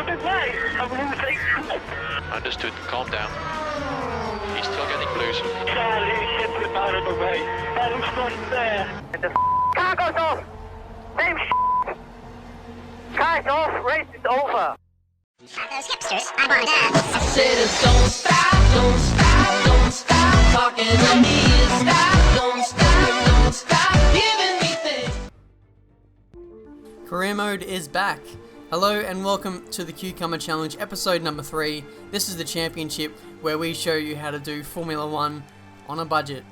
bit late. I'm losing. Understood. Calm down. He's still getting loose. Charlie, get him out of the way. Battle's not there. And the car goes off. Same car's off. Race is over. Those hipsters, I want to. I said don't stop, don't stop, don't stop talking to me. Stop, don't stop giving me things. Career Mode is back. Hello and welcome to the Cucumber Challenge episode number 3. This is the championship where we show you how to do Formula 1 on a budget.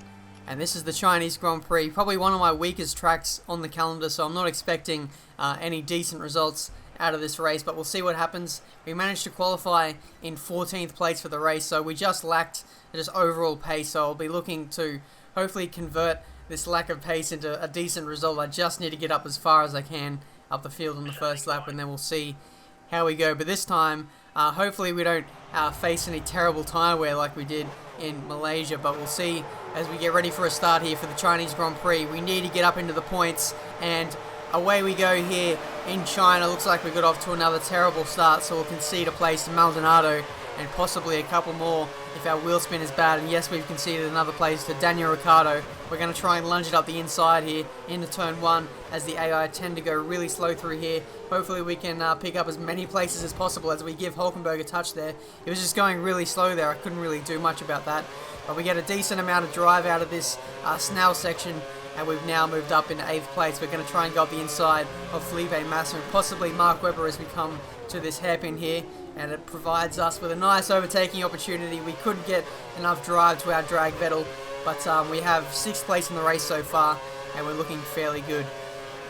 And this is the Chinese Grand Prix, probably one of my weakest tracks on the calendar, so I'm not expecting any decent results out of this race, but we'll see what happens. We managed to qualify in 14th place for the race, so we just lacked just overall pace, so I'll be looking to hopefully convert this lack of pace into a decent result. I just need to get up as far as I can up the field on the first lap, and then we'll see how we go. But this time, hopefully we don't face any terrible tyre wear like we did in Malaysia, but we'll see as we get ready for a start here for the Chinese Grand Prix. We need to get up into the points, and away we go here in China. Looks like we got off to another terrible start, so we'll concede a place to Maldonado and possibly a couple more if our wheel spin is bad. And yes, we've conceded another place to Daniel Ricciardo. We're going to try and lunge it up the inside here into turn 1 as the AI tend to go really slow through here. Hopefully we can pick up as many places as possible as we give Hulkenberg a touch there. He was just going really slow there. I couldn't really do much about that. But we get a decent amount of drive out of this Snell section, and we've now moved up into 8th place. We're going to try and go up the inside of Felipe Massa and possibly Mark Webber as we come to this hairpin here, and it provides us with a nice overtaking opportunity. We couldn't get enough drive to outdrag Vettel, but we have 6th place in the race so far, and we're looking fairly good.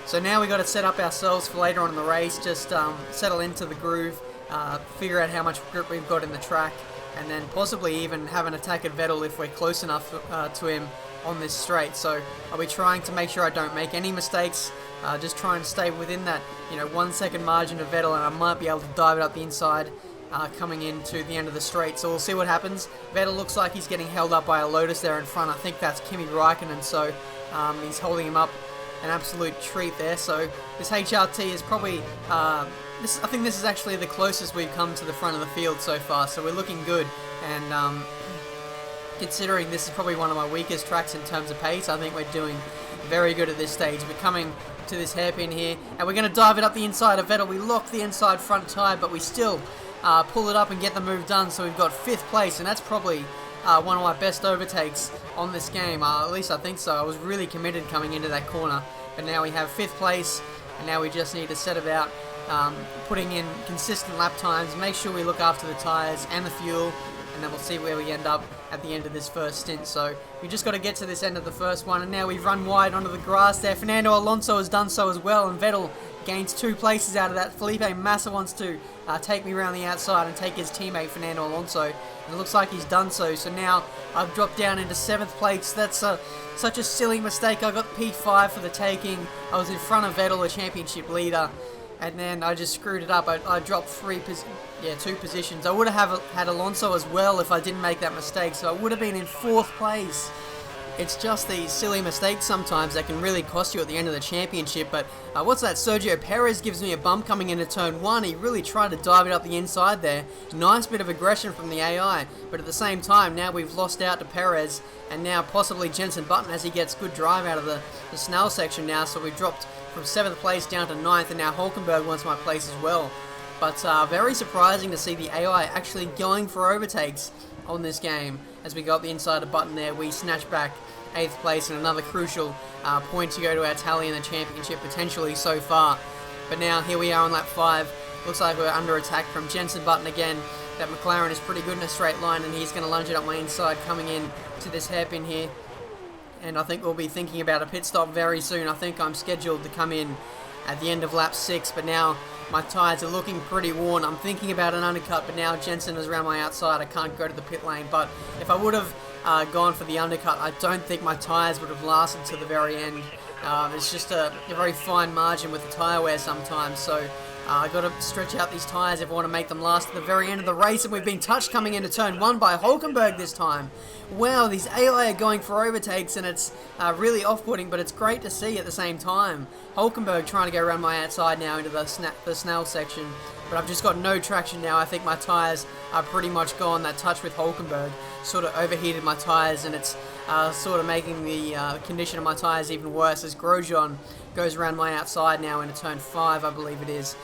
So now we've got to set up ourselves for later on in the race, just settle into the groove, figure out how much grip we've got in the track, and then possibly even have an attack at Vettel if we're close enough to him on this straight. So I'll be trying to make sure I don't make any mistakes, just try and stay within that 1 second margin of Vettel, and I might be able to dive it up the inside coming into the end of the straight. So we'll see what happens. Vettel looks like he's getting held up by a Lotus there in front. I think that's Kimi Raikkonen, so he's holding him up an absolute treat there. So this HRT is probably I think this is actually the closest we've come to the front of the field so far, so we're looking good. And considering this is probably one of my weakest tracks in terms of pace, I think we're doing very good at this stage. We're coming to this hairpin here, and we're going to dive it up the inside of Vettel. We lock the inside front tyre, but we still pull it up and get the move done, so we've got 5th place, and that's probably one of my best overtakes on this game. At least I think so. I was really committed coming into that corner, but now we have 5th place, and now we just need to set about putting in consistent lap times, make sure we look after the tyres and the fuel, and then we'll see where we end up at the end of this first stint. So we just got to get to this end of the first one, and now we've run wide onto the grass there. Fernando Alonso has done so as well, and Vettel gains 2 places out of that. Felipe Massa wants to take me around the outside and take his teammate Fernando Alonso, and it looks like he's done so. So now I've dropped down into 7th place. That's such a silly mistake. I got P5 for the taking. I was in front of Vettel, a championship leader, and then I just screwed it up. I dropped 2 positions. I would have had Alonso as well if I didn't make that mistake, so I would have been in 4th place. It's just these silly mistakes sometimes that can really cost you at the end of the championship. But what's that? Sergio Perez gives me a bump coming into turn 1. He really tried to dive it up the inside there. Nice bit of aggression from the AI, but at the same time, now we've lost out to Perez, and now possibly Jenson Button as he gets good drive out of the Snell section now. So we've dropped from 7th place down to 9th, and now Hulkenberg wants my place as well. But very surprising to see the AI actually going for overtakes on this game. As we go up the inside of Button there, we snatch back 8th place and another crucial point to go to our tally in the championship potentially so far. But now here we are on lap 5. Looks like we're under attack from Jenson Button again. That Mclaren is pretty good in a straight line, and he's going to lunge it up my inside coming in to this hairpin here. And I think we'll be thinking about a pit stop very soon. I think I'm scheduled to come in at the end of lap 6, but now my tyres are looking pretty worn. I'm thinking about an undercut, but now Jenson is around my outside. I can't go to the pit lane, but if I would have gone for the undercut, I don't think my tyres would have lasted to the very end. It's just a very fine margin with the tyre wear sometimes, so I've got to stretch out these tyres if I want to make them last to the very end of the race, and we've been touched coming into turn 1 by Hulkenberg this time. Wow, these AI are going for overtakes, and it's really off-putting, but it's great to see at the same time. Hulkenberg trying to go around my outside now into the Snell section. but I've just got no traction now. I think my tyres are pretty much gone. That touch with Hulkenberg sort of overheated my tyres, and it's sort of making the condition of my tyres even worse as Grosjean goes around my outside now into turn 5, I believe it is.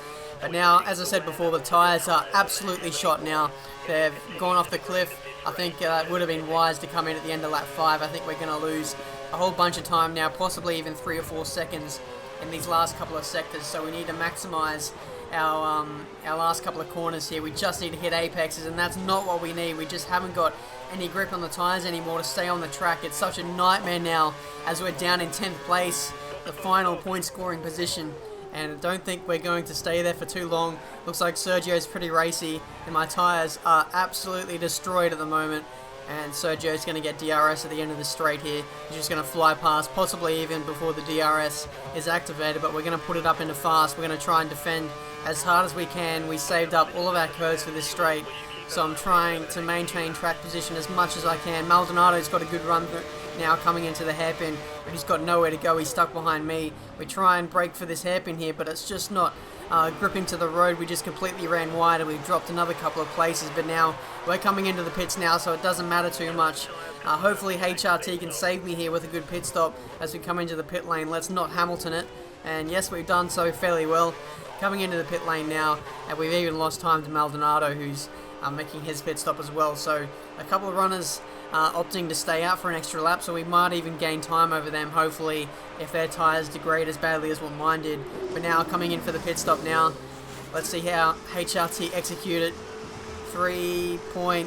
But now, as I said before, the tyres are absolutely shot now. They've gone off the cliff. I think it would have been wise to come in at the end of lap 5. I think we're going to lose a whole bunch of time now, possibly even 3 or 4 seconds in these last couple of sectors. So we need to maximise our last couple of corners here. We just need to hit apexes, and that's not what we need. We just haven't got any grip on the tyres anymore to stay on the track. It's such a nightmare now as we're down in 10th place, the final point scoring position. And I don't think we're going to stay there for too long. Looks like Sergio's pretty racy, and my tyres are absolutely destroyed at the moment. And Sergio's going to get DRS at the end of the straight here. He's just going to fly past, possibly even before the DRS is activated, but we're going to put it up into fast. We're going to try and defend as hard as we can. We saved up all of our curves for this straight, so I'm trying to maintain track position as much as I can. Maldonado's got a good run now coming into the hairpin, but he's got nowhere to go. He's stuck behind me. We try and break for this hairpin here, but it's just not gripping to the road. We just completely ran wide, and we've dropped another couple of places, but now we're coming into the pits now, so it doesn't matter too much. Hopefully HRT can save me here with a good pit stop as we come into the pit lane. Let's not Hamilton it, and yes, we've done so fairly well. Coming into the pit lane now, and we've even lost time to Maldonado, who's making his pit stop as well. So a couple of runners opting to stay out for an extra lap, so we might even gain time over them, hopefully, if their tyres degrade as badly as what mine did. But now coming in for the pit stop now. Let's see how HRT execute it.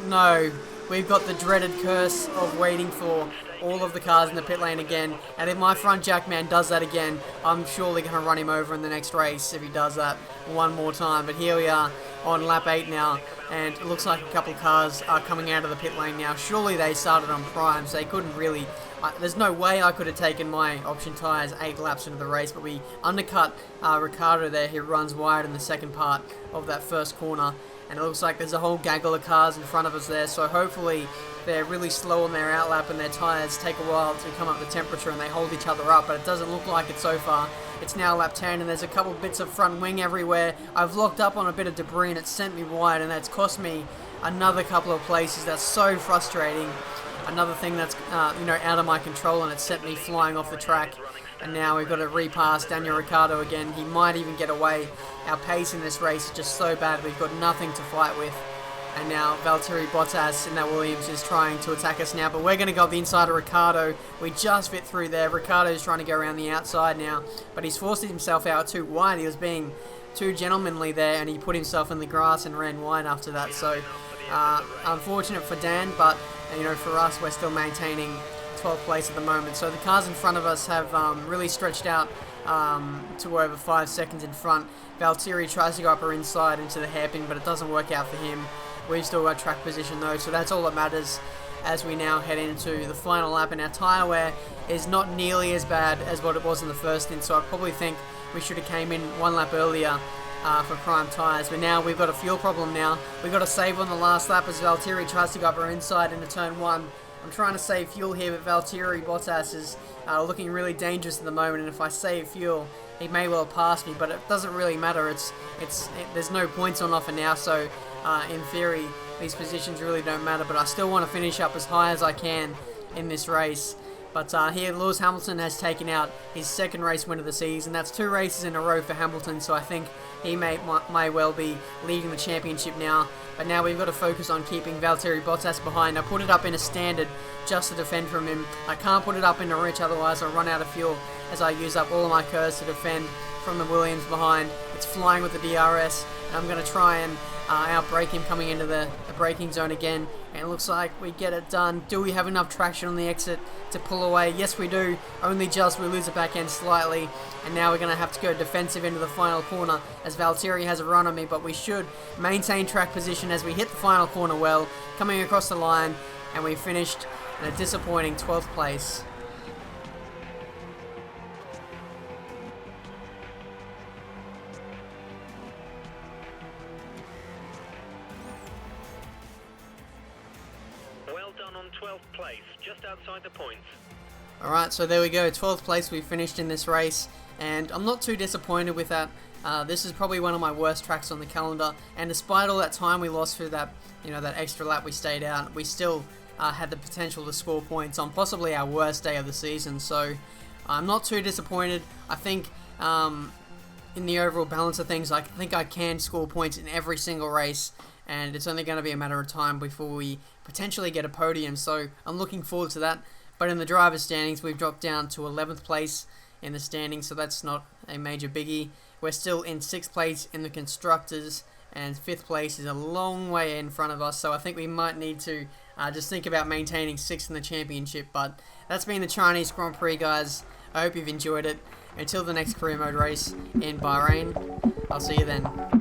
No. We've got the dreaded curse of waiting for all of the cars in the pit lane again, and if my front jack man does that again, I'm surely going to run him over in the next race if he does that one more time. But here we are on lap 8 now, and it looks like a couple of cars are coming out of the pit lane now. Surely they started on primes. They couldn't really... there's no way I could have taken my option tyres 8 laps into the race, but we undercut Ricciardo there, who runs wide in the second part of that first corner. And it looks like there's a whole gaggle of cars in front of us there, so hopefully they're really slow on their outlap and their tyres take a while to come up to temperature and they hold each other up, but it doesn't look like it so far. It's now lap 10 and there's a couple bits of front wing everywhere. I've locked up on a bit of debris and it's sent me wide, and that's cost me another couple of places. That's so frustrating. Another thing that's out of my control, and it's sent me flying off the track. And now we've got to repass Daniel Ricciardo again. He might even get away. Our pace in this race is just so bad. We've got nothing to fight with. And now Valtteri Bottas in that Williams is trying to attack us now. But we're going to go up the inside of Ricciardo. We just fit through there. Ricciardo's trying to go around the outside now. But he's forced himself out too wide. He was being too gentlemanly there, and he put himself in the grass and ran wide after that. So unfortunate for Dan, but for us, we're still maintaining 12th place at the moment. So the cars in front of us have really stretched out to over 5 seconds in front. Valtteri tries to go up or inside into the hairpin, but it doesn't work out for him. We've still got track position though, so that's all that matters as we now head into the final lap. And our tyre wear is not nearly as bad as what it was in the first stint, so I probably think we should have came in 1 lap earlier for prime tyres. But now we've got a fuel problem now. We've got to save on the last lap as Valtteri tries to go up or inside into turn 1. I'm trying to save fuel here, but Valtteri Bottas is looking really dangerous at the moment, and if I save fuel, he may well pass me, but it doesn't really matter. There's no points on offer now, so in theory, these positions really don't matter, but I still want to finish up as high as I can in this race. But here, Lewis Hamilton has taken out his second race win of the season. That's 2 races in a row for Hamilton, so I think he may well be leading the championship now. But now we've got to focus on keeping Valtteri Bottas behind. I put it up in a standard just to defend from him. I can't put it up in a rich, otherwise I'll run out of fuel as I use up all of my curves to defend from the Williams behind. It's flying with the DRS, and I'm going to try and outbrake him coming into the braking zone again, and it looks like we get it done. Do we have enough traction on the exit to pull away? Yes, we do. Only just. We lose the back end slightly, and now we're going to have to go defensive into the final corner as Valtteri has a run on me, but we should maintain track position as we hit the final corner well, coming across the line, and we finished in a disappointing 12th place. Well done on 12th place, just outside the points. Alright, so there we go, 12th place we finished in this race, and I'm not too disappointed with that. This is probably one of my worst tracks on the calendar, and despite all that time we lost through that, that extra lap we stayed out, we still had the potential to score points on possibly our worst day of the season, so I'm not too disappointed. I think in the overall balance of things, I think I can score points in every single race, and it's only going to be a matter of time before we potentially get a podium, so I'm looking forward to that. But in the driver's standings, we've dropped down to 11th place in the standings, so that's not a major biggie. We're still in 6th place in the constructors, and 5th place is a long way in front of us, so I think we might need to just think about maintaining 6th in the championship. But that's been the Chinese Grand Prix, guys. I hope you've enjoyed it. Until the next career mode race in Bahrain, I'll see you then.